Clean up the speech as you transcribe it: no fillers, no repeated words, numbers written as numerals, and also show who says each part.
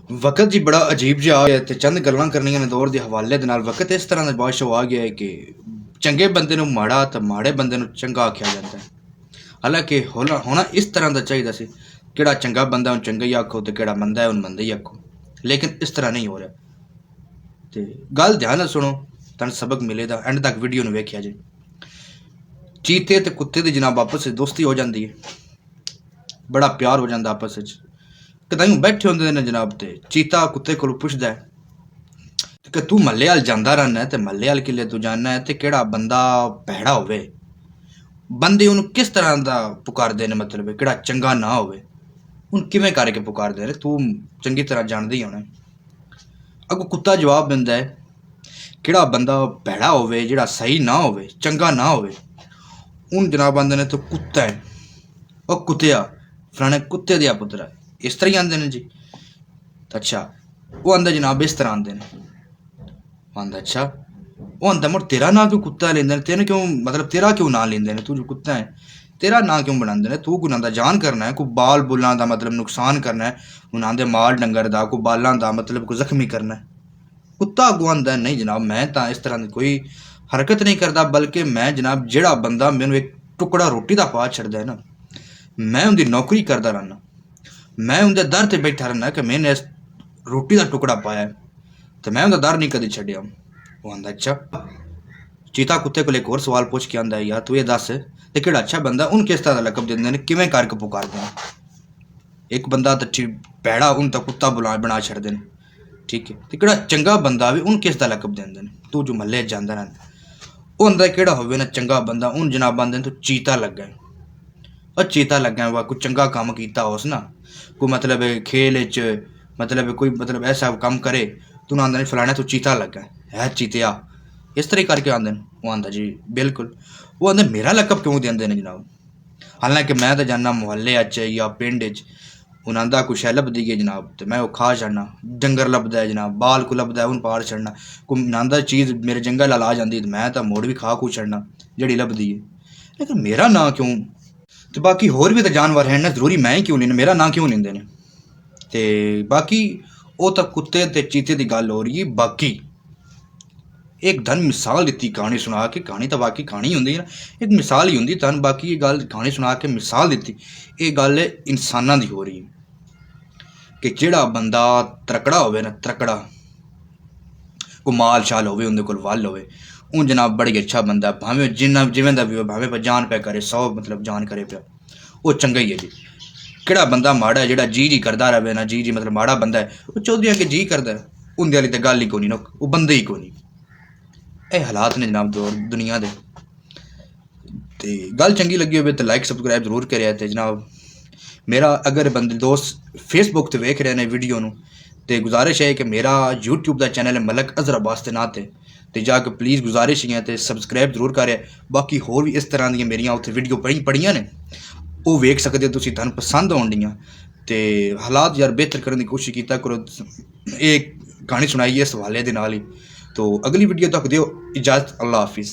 Speaker 1: वक़्त जी बड़ा अजीब जिहा आ गया ते चंद गल्लां करनियां ने दौर दे हवाले दे नाल वक़्त इस तरह दा बादशाह आ गया है कि चंगे बंदे नूं माड़ा ते माड़े बंदे नूं चंगा आख्या जांदा है। हालांकि होना इस तरह दा चाहिदा सी, केड़ा चंगा बंदा उहनूं चंगा ही आखो ते केड़ा मंदा है उहनूं मंदा ही आखो, लेकिन इस तरह नहीं हो रहा। ते गल ध्यान नाल सुनो, तुहानूं सबक मिलेगा, एंड तक वीडियो नूं वेखिया जे। चीते ते कुत्ते दी जनाब आपस विच दोस्ती हो जाती है, बड़ा प्यार हो जाता आपस विच। कदाईं बैठे होंदे ने जनाब ते चीता कुत्ते कोलों पुछदा है कि तू महल्ले अल जांदा रहना है ते महल्ले अल किले तू जाना है ते केड़ा बंदा भैड़ा होवे, बंदे उन्हें किस तरह का पुकारते हैं, मतलब केड़ा चंगा ना होवे उन किवें करके पुकारते हैं, तू चंगी तरह जानदा ही होना। अगो कुत्ता जवाब दिंदा है केड़ा बंदा भैड़ा होवे, जेड़ा सही ना होवे, चंगा ना होवे, उन जनाब आंदे ने तो कुत्ता है, और कुत्तिया फलाने कुत्ते दिया पुत्रा, इस तरह ही आंदे ने जी। अच्छा वो आंदा जनाब इस तरह आंदे ने, आंदा अच्छा वो आंदा मुड़ तेरा नां क्यों कुत्ता लेंदे ने, तेरे क्यों मतलब तेरा क्यों नां लेंदे ने, तू जो कुत्ता है तेरा नां क्यों बनांदे ने, तू कोई नां दा जान करना है, कोई बाल बुल्लां दा मतलब नुकसान करना है, हूँ आंदे माल डंगर दा कोई बालां दा मतलब कोई जख्मी करना है। कुत्ता अगू आंदा नहीं जनाब मैं तो इस तरह की कोई हरकत नहीं करता, बल्कि मैं जनाब जेड़ा बंदा मैनू एक टुकड़ा रोटी का पा छड़दा है ना, मैं उनकी नौकरी करता रहना, मैं उनके दर से बैठा रहना कि मैंने इस रोटी का टुकड़ा पाया तो मैं उनका दर नहीं कदी छड्डिया। वो आंदा अच्छा। चीता कुत्ते को एक और सवाल पूछ के आंदा है यार तू ये दस ते केड़ा अच्छा बंदा उन किस तरह का लकब देंदे ने, किवें करके पुकारदे हैं। एक बंदा तो भैड़ा उन तो कुत्ता बना छड़दे ने, ठीक है, तो केड़ा चंगा बंदा भी उन किस दा लकब देंदे ने, तू जो महल्ले जांदा रहना वो अंदर केड़ा होवे ना चंगा बंदा उन जनाब आंदे तू चीता लग्गा है, और चीता लग्गा वा कोई चंगा काम कीता होस ना, कोई मतलब खेल च मतलब कोई मतलब ऐसा काम करे तू ना आंदा नहीं फलाना तू चीता लग्गा है चीतिया, इस तरह करके आंदे वो आंदा जी बिल्कुल। वो आंदे मेरा लकब क्यों देंदे ने जनाब, हालांकि मैं तो जाना मुहल्ले अच या पिंड च, हूँ आंदा कुछ है लभदी है जनाब तो मैं वो खा छड़ना, डंगर लभदा है जनाब बाल को लभदा है उन पाड़ छड़ना, कोई आंदा चीज़ मेरे जंगल ला जाती तो मैं तो मोड़ भी खा खू छड़ना जड़ी लभदी है, लेकिन मेरा नां क्यों, तो बाकी होर भी तो जानवर हैं ना, जरूरी मैं ही क्यों नहीं, मेरा नां क्यों लेंदे ने। ते बाकी वो तो कुत्ते ते चीते की गल हो रही है। बाकी एक धन मिसाल दी कहानी सुना के, कहानी तो बाकी कहानी होंगी ना, एक मिसाल ही होंगी धन, बाकी ये गल कहानी सुना के मिसाल दी, ये गल है इंसाना की हो रही है कि जेड़ा बंदा त्रकड़ा होवे ना, त्रकड़ा को माल शाल होवे उनके कोल वल होवे, उन जनाब बड़ी अच्छा बंदा भावें जिन्ना जिवें दा भी भावें पर जान पे करे 100 मतलब जान करे पिया वो चंगा ही है जी। केड़ा बंदा माड़ा है जेड़ा जी करता रहे ना, जी मतलब माड़ा बंदा है वो चौधरी के जी करता है, उनके वाली तो गल ही कोनी ना, वो बंदे ही कोनी। ये हालात ने जनाब दुनिया दे। ते गल चंगी लगी हो तो लाइक सबसक्राइब जरूर करें ते जनाब मेरा अगर बंदे दोस्त फेसबुक ते वेख रहे हैं वीडियो नूं ते गुजारिश है कि मेरा यूट्यूब का चैनल है मलक अजहर अब्बास के नाँ ते जाके प्लीज़ गुजारिश ही है तो सबसक्राइब जरूर करें। बाकी होर भी इस तरह दी मेरिया उत्थे वीडियो पढ़ियां ने वो वेख सकते हो तुसीं, तुहानूं पसंद आउण दियां ते हालात यार बेहतर करने की कोशिश कीता करो। एक कहानी सुनाई है इस हवाले दे नाल ही, तो अगली वीडियो तक दिओ इजाज़त, अल्लाह हाफिज़।